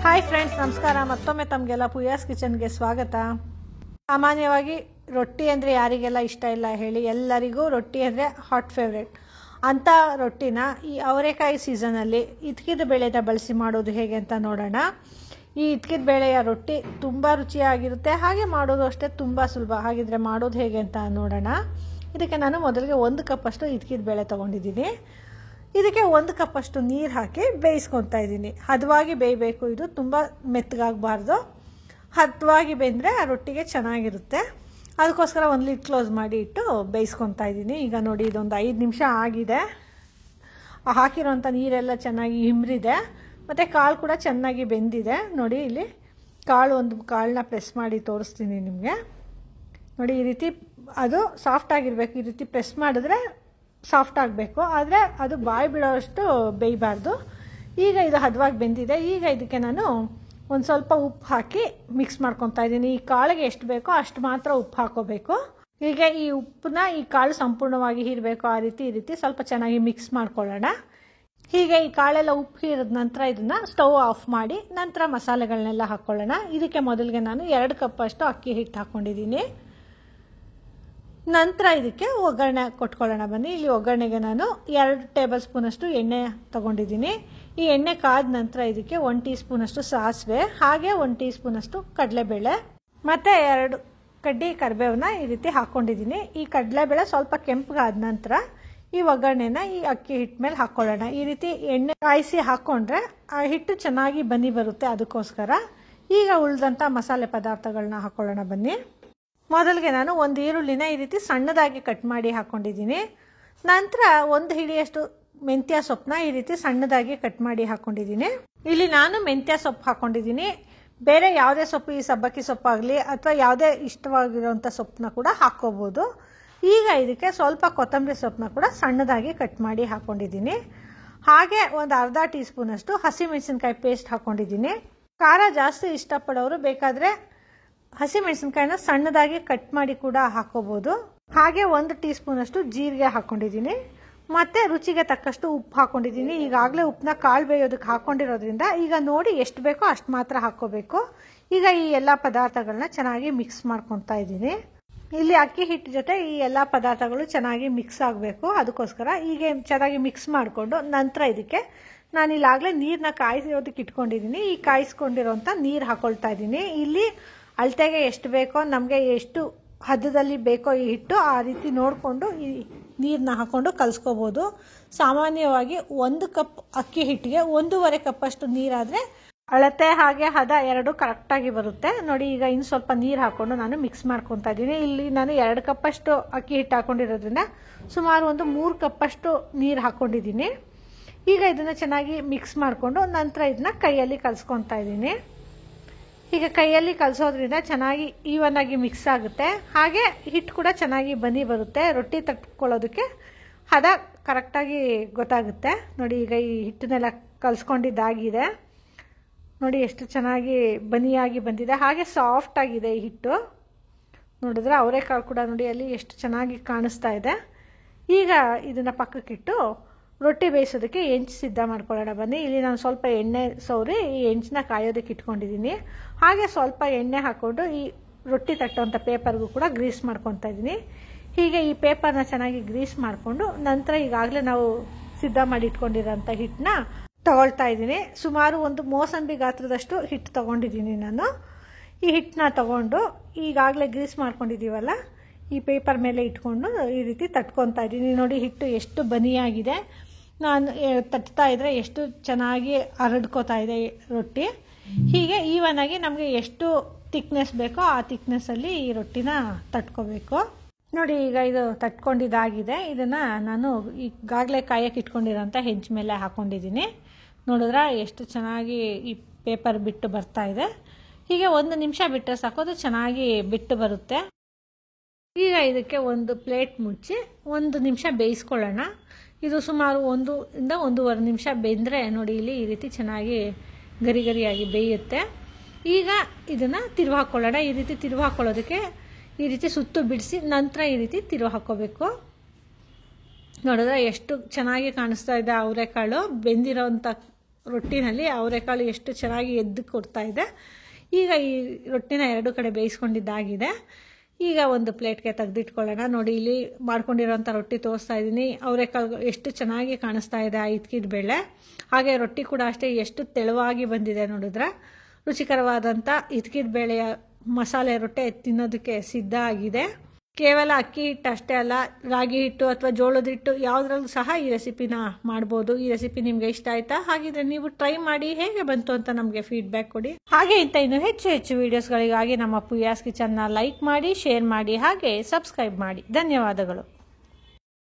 Hi friends, ನಮಸ್ಕಾರ. ಮತ್ತೊಮ್ಮೆ ತಮಗೆಲ್ಲ ಪೂಯಾಸ್ ಕಿಚನ್ಗೆ ಸ್ವಾಗತ. ಸಾಮಾನ್ಯವಾಗಿ ರೊಟ್ಟಿ ಅಂದರೆ ಯಾರಿಗೆಲ್ಲ ಇಷ್ಟ ಇಲ್ಲ ಹೇಳಿ? ಎಲ್ಲರಿಗೂ ರೊಟ್ಟಿ ಅಂದರೆ ಹಾಟ್ ಫೇವ್ರೇಟ್. ಅಂಥ ರೊಟ್ಟಿನ ಈ ಅವರೆಕಾಯಿ ಸೀಸನಲ್ಲಿ ಇದ್ಕಿದ ಬೇಳೆನ ಬಳಸಿ ಮಾಡೋದು ಹೇಗೆ ಅಂತ ನೋಡೋಣ. ಈ ಇದ್ಕಿದ ಬೇಳೆಯ ರೊಟ್ಟಿ ತುಂಬ ರುಚಿಯಾಗಿರುತ್ತೆ, ಹಾಗೆ ಮಾಡೋದು ಅಷ್ಟೇ ತುಂಬ ಸುಲಭ. ಹಾಗಿದ್ರೆ ಮಾಡೋದು ಹೇಗೆ ಅಂತ ನೋಡೋಣ. ಇದಕ್ಕೆ ನಾನು ಮೊದಲಿಗೆ 1 ಕಪ್ಪಷ್ಟು ಇದ್ಕಿದ ಬೇಳೆ ತೊಗೊಂಡಿದ್ದೀನಿ. ಇದಕ್ಕೆ 1 ಕಪ್ಪಷ್ಟು ನೀರು ಹಾಕಿ ಬೇಯಿಸ್ಕೊತಾ ಇದ್ದೀನಿ. ಹದವಾಗಿ ಬೇಯಬೇಕು, ಇದು ತುಂಬ ಮೆತ್ತಗಾಗಬಾರ್ದು. ಹದವಾಗಿ ಬೆಂದರೆ ಆ ರೊಟ್ಟಿಗೆ ಚೆನ್ನಾಗಿರುತ್ತೆ. ಅದಕ್ಕೋಸ್ಕರ ಒಂದು ಲಿಡ್ ಕ್ಲೋಸ್ ಮಾಡಿ ಇಟ್ಟು ಬೇಯಿಸ್ಕೊತಾ ಇದ್ದೀನಿ. ಈಗ ನೋಡಿ, ಇದೊಂದು 5 ನಿಮಿಷ ಆಗಿದೆ. ಹಾಕಿರೋಂಥ ನೀರೆಲ್ಲ ಚೆನ್ನಾಗಿ ಹಿಮ್ರಿದೆ, ಮತ್ತು ಕಾಳು ಕೂಡ ಚೆನ್ನಾಗಿ ಬೆಂದಿದೆ. ನೋಡಿ, ಇಲ್ಲಿ ಒಂದು ಕಾಳನ್ನ ಪ್ರೆಸ್ ಮಾಡಿ ತೋರಿಸ್ತೀನಿ ನಿಮಗೆ. ನೋಡಿ, ಈ ರೀತಿ ಅದು ಸಾಫ್ಟಾಗಿರಬೇಕು. ಈ ರೀತಿ ಪ್ರೆಸ್ ಮಾಡಿದ್ರೆ ಸಾಫ್ಟ್ ಆಗಬೇಕು, ಆದರೆ ಅದು ಬಾಯಿ ಬಿಡೋಷ್ಟು ಬೇಯಬಾರ್ದು. ಈಗ ಇದು ಹದವಾಗಿ ಬೆಂದಿದೆ. ಈಗ ಇದಕ್ಕೆ ನಾನು ಒಂದು ಸ್ವಲ್ಪ ಉಪ್ಪು ಹಾಕಿ ಮಿಕ್ಸ್ ಮಾಡ್ಕೊತಾ ಇದ್ದೀನಿ. ಈ ಕಾಳಿಗೆ ಎಷ್ಟು ಬೇಕೋ ಅಷ್ಟು ಮಾತ್ರ ಉಪ್ಪು ಹಾಕೋಬೇಕು. ಈಗ ಈ ಉಪ್ಪನ್ನ ಈ ಕಾಳು ಸಂಪೂರ್ಣವಾಗಿ ಹೀರಬೇಕು. ಈ ರೀತಿ ಸ್ವಲ್ಪ ಚೆನ್ನಾಗಿ ಮಿಕ್ಸ್ ಮಾಡ್ಕೊಳ್ಳೋಣ. ಹೀಗೆ ಈ ಕಾಳೆಲ್ಲ ಉಪ್ಪು ಹೀರಿದ ನಂತರ ಇದನ್ನು ಸ್ಟವ್ ಆಫ್ ಮಾಡಿ ನಂತರ ಮಸಾಲೆಗಳನ್ನೆಲ್ಲ ಹಾಕ್ಕೊಳ್ಳೋಣ. ಇದಕ್ಕೆ ಮೊದಲಿಗೆ ನಾನು 2 ಕಪ್ಪಷ್ಟು ಅಕ್ಕಿ ಹಿಟ್ಟು ಹಾಕ್ಕೊಂಡಿದ್ದೀನಿ. ನಂತರ ಇದಕ್ಕೆ ಒಗ್ಗರಣೆ ಕೊಟ್ಕೊಳ್ಳೋಣ ಬನ್ನಿ. ಇಲ್ಲಿ ಒಗ್ಗರಣೆಗೆ ನಾನು 2 ಟೇಬಲ್ ಸ್ಪೂನಷ್ಟು ಎಣ್ಣೆ ತೊಗೊಂಡಿದ್ದೀನಿ. ಈ ಎಣ್ಣೆ ಕಾದ ನಂತರ ಇದಕ್ಕೆ 1 ಟೀ ಸ್ಪೂನಷ್ಟು ಸಾಸಿವೆ, ಹಾಗೆ 1 ಟೀ ಸ್ಪೂನಷ್ಟು ಕಡಲೆಬೇಳೆ, ಮತ್ತು 2 ಕಡ್ಡಿ ಕರಿಬೇವನ್ನ ಈ ರೀತಿ ಹಾಕ್ಕೊಂಡಿದ್ದೀನಿ. ಈ ಕಡಲೆಬೇಳೆ ಸ್ವಲ್ಪ ಕೆಂಪಗಾದ ನಂತರ ಈ ಒಗ್ಗರಣೆನ ಈ ಅಕ್ಕಿ ಹಿಟ್ಟು ಮೇಲೆ ಹಾಕ್ಕೊಳ್ಳೋಣ. ಈ ರೀತಿ ಎಣ್ಣೆ ಕಾಯಿಸಿ ಹಾಕ್ಕೊಂಡ್ರೆ ಆ ಹಿಟ್ಟು ಚೆನ್ನಾಗಿ ಬನ್ನಿ ಬರುತ್ತೆ. ಅದಕ್ಕೋಸ್ಕರ ಈಗ ಉಳಿದಂಥ ಮಸಾಲೆ ಪದಾರ್ಥಗಳನ್ನ ಹಾಕ್ಕೊಳ್ಳೋಣ ಬನ್ನಿ. ಮೊದಲಿಗೆ ನಾನು 1 ಈರುಳ್ಳಿನ ಈ ರೀತಿ ಸಣ್ಣದಾಗಿ ಕಟ್ ಮಾಡಿ ಹಾಕ್ಕೊಂಡಿದ್ದೀನಿ. ನಂತರ 1 ಹಿಡಿಯಷ್ಟು ಮೆಂತ್ಯ ಸೊಪ್ಪನ್ನ ಈ ರೀತಿ ಸಣ್ಣದಾಗಿ ಕಟ್ ಮಾಡಿ ಹಾಕ್ಕೊಂಡಿದ್ದೀನಿ. ಇಲ್ಲಿ ನಾನು ಮೆಂತ್ಯ ಸೊಪ್ಪು ಹಾಕ್ಕೊಂಡಿದ್ದೀನಿ. ಬೇರೆ ಯಾವುದೇ ಸೊಪ್ಪು, ಈ ಸಬ್ಬಕ್ಕಿ ಸೊಪ್ಪಾಗಲಿ ಅಥವಾ ಯಾವುದೇ ಇಷ್ಟವಾಗಿರುವಂಥ ಸೊಪ್ಪನ್ನ ಕೂಡ ಹಾಕ್ಕೋಬೋದು. ಈಗ ಇದಕ್ಕೆ ಸ್ವಲ್ಪ ಕೊತ್ತಂಬರಿ ಸೊಪ್ಪನ್ನ ಕೂಡ ಸಣ್ಣದಾಗಿ ಕಟ್ ಮಾಡಿ ಹಾಕ್ಕೊಂಡಿದ್ದೀನಿ. ಹಾಗೆ ಒಂದು ಅರ್ಧ ಟೀ ಸ್ಪೂನಷ್ಟು ಹಸಿಮೆಣಸಿನ್ಕಾಯಿ ಪೇಸ್ಟ್ ಹಾಕ್ಕೊಂಡಿದ್ದೀನಿ. ಖಾರ ಜಾಸ್ತಿ ಇಷ್ಟಪಡೋರು ಬೇಕಾದರೆ ಹಸಿಮೆಣಸಿನ್ಕಾಯಿನ ಸಣ್ಣದಾಗಿ ಕಟ್ ಮಾಡಿ ಕೂಡ ಹಾಕೋಬಹುದು. ಹಾಗೆ 1 ಟೀ ಸ್ಪೂನಷ್ಟು ಜೀರಿಗೆ ಹಾಕ್ಕೊಂಡಿದ್ದೀನಿ. ಮತ್ತು ರುಚಿಗೆ ತಕ್ಕಷ್ಟು ಉಪ್ಪು ಹಾಕ್ಕೊಂಡಿದ್ದೀನಿ. ಈಗಾಗಲೇ ಉಪ್ಪನ್ನ ಕಾಳು ಬೇಯೋದಕ್ಕೆ ಹಾಕ್ಕೊಂಡಿರೋದ್ರಿಂದ ಈಗ ನೋಡಿ ಎಷ್ಟು ಬೇಕೋ ಅಷ್ಟು ಮಾತ್ರ ಹಾಕ್ಕೋಬೇಕು. ಈಗ ಈ ಎಲ್ಲ ಪದಾರ್ಥಗಳನ್ನ ಚೆನ್ನಾಗಿ ಮಿಕ್ಸ್ ಮಾಡ್ಕೊತಾ ಇದ್ದೀನಿ. ಇಲ್ಲಿ ಅಕ್ಕಿ ಹಿಟ್ಟು ಜೊತೆ ಈ ಎಲ್ಲ ಪದಾರ್ಥಗಳು ಚೆನ್ನಾಗಿ ಮಿಕ್ಸ್ ಆಗಬೇಕು. ಅದಕ್ಕೋಸ್ಕರ ಈಗ ಚೆನ್ನಾಗಿ ಮಿಕ್ಸ್ ಮಾಡಿಕೊಂಡು ನಂತರ ಇದಕ್ಕೆ ನಾನು ಇಲ್ಲಾಗಲೇ ನೀರನ್ನ ಕಾಯಿಸೋದಕ್ಕೆ ಇಟ್ಕೊಂಡಿದ್ದೀನಿ. ಈ ಕಾಯಿಸ್ಕೊಂಡಿರೋಂಥ ನೀರು ಹಾಕ್ಕೊಳ್ತಾ ಇದ್ದೀನಿ. ಇಲ್ಲಿ ಅಳತೆಗೆ ಎಷ್ಟು ಬೇಕೋ, ನಮಗೆ ಎಷ್ಟು ಹದದಲ್ಲಿ ಬೇಕೋ ಈ ಹಿಟ್ಟು, ಆ ರೀತಿ ನೋಡಿಕೊಂಡು ಈ ನೀರನ್ನ ಹಾಕ್ಕೊಂಡು ಕಲಿಸ್ಕೋಬೋದು. ಸಾಮಾನ್ಯವಾಗಿ 1 ಕಪ್ ಅಕ್ಕಿ ಹಿಟ್ಟಿಗೆ 1.5 ಕಪ್ಪಷ್ಟು ನೀರಾದರೆ ಅಳತೆ ಹಾಗೆ ಹದ ಎರಡೂ ಕರೆಕ್ಟಾಗಿ ಬರುತ್ತೆ. ನೋಡಿ, ಈಗ ಇನ್ನು ಸ್ವಲ್ಪ ನೀರು ಹಾಕ್ಕೊಂಡು ನಾನು ಮಿಕ್ಸ್ ಮಾಡ್ಕೊತಾ ಇದ್ದೀನಿ. ಇಲ್ಲಿ ನಾನು 2 ಕಪ್ಪಷ್ಟು ಅಕ್ಕಿ ಹಿಟ್ಟು ಹಾಕ್ಕೊಂಡಿರೋದ್ರಿಂದ ಸುಮಾರು ಒಂದು 3 ಕಪ್ಪಷ್ಟು ನೀರು ಹಾಕ್ಕೊಂಡಿದ್ದೀನಿ. ಈಗ ಇದನ್ನು ಚೆನ್ನಾಗಿ ಮಿಕ್ಸ್ ಮಾಡಿಕೊಂಡು ನಂತರ ಇದನ್ನ ಕೈಯಲ್ಲಿ ಕಲಿಸ್ಕೊತಾ ಇದ್ದೀನಿ. ಈಗ ಕೈಯಲ್ಲಿ ಕಲಿಸೋದ್ರಿಂದ ಚೆನ್ನಾಗಿ ಈವನ್ ಆಗಿ ಮಿಕ್ಸ್ ಆಗುತ್ತೆ. ಹಾಗೆ ಹಿಟ್ಟು ಕೂಡ ಚೆನ್ನಾಗಿ ಬನ್ನಿ ಬರುತ್ತೆ. ರೊಟ್ಟಿ ತಟ್ಕೊಳ್ಳೋದಕ್ಕೆ ಹದ ಕರೆಕ್ಟಾಗಿ ಗೊತ್ತಾಗುತ್ತೆ. ನೋಡಿ, ಈಗ ಈ ಹಿಟ್ಟನ್ನೆಲ್ಲ ಕಲಿಸ್ಕೊಂಡಿದ್ದಾಗಿದೆ. ನೋಡಿ ಎಷ್ಟು ಚೆನ್ನಾಗಿ ಬನಿಯಾಗಿ ಬಂದಿದೆ, ಹಾಗೆ ಸಾಫ್ಟ್ ಆಗಿದೆ ಈ ಹಿಟ್ಟು. ನೋಡಿದ್ರೆ ಅವರೆಕಾಳು ಕೂಡ ನೋಡಿ ಅಲ್ಲಿ ಎಷ್ಟು ಚೆನ್ನಾಗಿ ಕಾಣಿಸ್ತಾ ಇದೆ. ಈಗ ಇದನ್ನು ಪಕ್ಕಕ್ಕಿಟ್ಟು ರೊಟ್ಟಿ ಬೇಯಿಸೋದಕ್ಕೆ ಹೆಂಚು ಸಿದ್ಧ ಮಾಡ್ಕೊಳ್ಳೋಣ ಬನ್ನಿ. ಇಲ್ಲಿ ನಾನು ಸ್ವಲ್ಪ ಎಣ್ಣೆ ಸವರಿ ಈ ಹೆಂಚನ್ನ ಕಾಯೋದಕ್ಕೆ ಇಟ್ಕೊಂಡಿದ್ದೀನಿ. ಹಾಗೆ ಸ್ವಲ್ಪ ಎಣ್ಣೆ ಹಾಕ್ಕೊಂಡು ಈ ರೊಟ್ಟಿ ತಟ್ಟುವಂಥ ಪೇಪರ್ಗೂ ಕೂಡ ಗ್ರೀಸ್ ಮಾಡ್ಕೊತಾ ಇದ್ದೀನಿ. ಹೀಗೆ ಈ ಪೇಪರ್ನ ಚೆನ್ನಾಗಿ ಗ್ರೀಸ್ ಮಾಡಿಕೊಂಡು ನಂತರ ಈಗಾಗಲೇ ನಾವು ಸಿದ್ಧ ಮಾಡಿ ಇಟ್ಕೊಂಡಿರೋಂಥ ಹಿಟ್ಟನ್ನ ತಗೊಳ್ತಾ ಇದ್ದೀನಿ. ಸುಮಾರು ಒಂದು ಮೋಸಂಬಿ ಗಾತ್ರದಷ್ಟು ಹಿಟ್ಟು ತೊಗೊಂಡಿದ್ದೀನಿ ನಾನು. ಈ ಹಿಟ್ಟನ್ನ ತಗೊಂಡು ಈಗಾಗಲೇ ಗ್ರೀಸ್ ಮಾಡ್ಕೊಂಡಿದ್ದೀವಲ್ಲ, ಈ ಪೇಪರ್ ಮೇಲೆ ಇಟ್ಕೊಂಡು ಈ ರೀತಿ ತಟ್ಕೊತಾ ಇದ್ದೀನಿ. ನೋಡಿ, ಹಿಟ್ಟು ಎಷ್ಟು ಬನಿಯಾಗಿದೆ. ನಾನು ತಟ್ತಾ ಇದ್ರೆ ಎಷ್ಟು ಚೆನ್ನಾಗಿ ಹರಡ್ಕೋತಾ ಇದೆ ರೊಟ್ಟಿ. ಹೀಗೆ ಈವನ್ ಆಗಿ ನಮಗೆ ಎಷ್ಟು ಥಿಕ್ನೆಸ್ ಬೇಕೋ ಆ ಥಿಕ್ನೆಸ್ಸಲ್ಲಿ ಈ ರೊಟ್ಟಿನ ತಟ್ಕೋಬೇಕು. ನೋಡಿ, ಈಗ ಇದು ತಟ್ಕೊಂಡಿದ್ದಾಗಿದೆ. ಇದನ್ನು ನಾನು ಈಗಾಗಲೇ ಕಾಯಕ್ಕೆ ಇಟ್ಕೊಂಡಿರೋಂಥ ಹೆಂಚು ಮೇಲೆ ಹಾಕ್ಕೊಂಡಿದ್ದೀನಿ. ನೋಡಿದ್ರೆ ಎಷ್ಟು ಚೆನ್ನಾಗಿ ಈ ಪೇಪರ್ ಬಿಟ್ಟು ಬರ್ತಾ ಇದೆ. ಹೀಗೆ 1 ನಿಮಿಷ ಬಿಟ್ಟರೆ ಸಾಕು, ಅದು ಚೆನ್ನಾಗಿ ಬಿಟ್ಟು ಬರುತ್ತೆ. ಈಗ ಇದಕ್ಕೆ ಒಂದು ಪ್ಲೇಟ್ ಮುಚ್ಚಿ 1 ನಿಮಿಷ ಬೇಯಿಸ್ಕೊಳ್ಳೋಣ. ಇದು ಸುಮಾರು 1 ಇಂದ 1.5 ನಿಮಿಷ ಬೆಂದರೆ ನೋಡಿ ಇಲ್ಲಿ ಈ ರೀತಿ ಚೆನ್ನಾಗಿ ಗರಿ ಗರಿಯಾಗಿ ಬೇಯುತ್ತೆ. ಈಗ ಇದನ್ನು ತಿರುವು ಹಾಕ್ಕೊಳ್ಳೋಣ. ಈ ರೀತಿ ತಿರುವು ಹಾಕ್ಕೊಳ್ಳೋದಕ್ಕೆ ಈ ರೀತಿ ಸುತ್ತು ಬಿಡಿಸಿ ನಂತರ ಈ ರೀತಿ ತಿರುವು ಹಾಕ್ಕೋಬೇಕು. ನೋಡಿದ್ರೆ ಎಷ್ಟು ಚೆನ್ನಾಗಿ ಕಾಣಿಸ್ತಾ ಇದೆ ಅವರೆಕಾಳು. ಬೆಂದಿರೋಂಥ ರೊಟ್ಟಿನಲ್ಲಿ ಅವರೆಕಾಳು ಎಷ್ಟು ಚೆನ್ನಾಗಿ ಎದ್ದು ಕೊಡ್ತಾ ಇದೆ. ಈಗ ಈ ರೊಟ್ಟಿನ ಎರಡು ಕಡೆ ಬೇಯಿಸ್ಕೊಂಡಿದ್ದಾಗಿದೆ. ಈಗ ಒಂದು ಪ್ಲೇಟ್ಗೆ ತೆಗೆದಿಟ್ಕೊಳ್ಳೋಣ. ನೋಡಿ, ಇಲ್ಲಿ ಮಾಡ್ಕೊಂಡಿರೋಂಥ ರೊಟ್ಟಿ ತೋರಿಸ್ತಾ ಇದ್ದೀನಿ. ಅವರೆಕಾಳು ಎಷ್ಟು ಚೆನ್ನಾಗಿ ಕಾಣಿಸ್ತಾ ಇದೆ ಆ ಇದ್ಕಿದ ಬೇಳೆ. ಹಾಗೆ ರೊಟ್ಟಿ ಕೂಡ ಅಷ್ಟೇ ಎಷ್ಟು ತೆಳುವಾಗಿ ಬಂದಿದೆ ನೋಡಿದ್ರೆ. ರುಚಿಕರವಾದಂಥ ಇದ್ಕಿದ ಬೇಳೆಯ ಮಸಾಲೆ ರೊಟ್ಟಿ ತಿನ್ನೋದಕ್ಕೆ ಸಿದ್ಧ ಆಗಿದೆ. ಕೇವಲ ಅಕ್ಕಿ ಹಿಟ್ಟು ಅಷ್ಟೇ ಅಲ್ಲ, ರಾಗಿ ಹಿಟ್ಟು ಅಥವಾ ಜೋಳದ ಹಿಟ್ಟು ಯಾವುದ್ರಲ್ಲೂ ಸಹ ಈ ರೆಸಿಪಿನ ಮಾಡ್ಬೋದು. ಈ ರೆಸಿಪಿ ನಿಮಗೆ ಇಷ್ಟ ಆಯ್ತಾ? ಹಾಗಿದ್ರೆ ನೀವು ಟ್ರೈ ಮಾಡಿ ಹೇಗೆ ಬಂತು ಅಂತ ನಮಗೆ ಫೀಡ್ಬ್ಯಾಕ್ ಕೊಡಿ. ಹಾಗೆ ಇಂಥ ಇನ್ನು ಹೆಚ್ಚು ವಿಡಿಯೋಸ್ಗಳಿಗಾಗಿ ನಮ್ಮ ಪೂಯಾಸ್ ಕಿಚನ್ನ ಲೈಕ್ ಮಾಡಿ, ಶೇರ್ ಮಾಡಿ, ಹಾಗೆ ಸಬ್ಸ್ಕ್ರೈಬ್ ಮಾಡಿ. ಧನ್ಯವಾದಗಳು.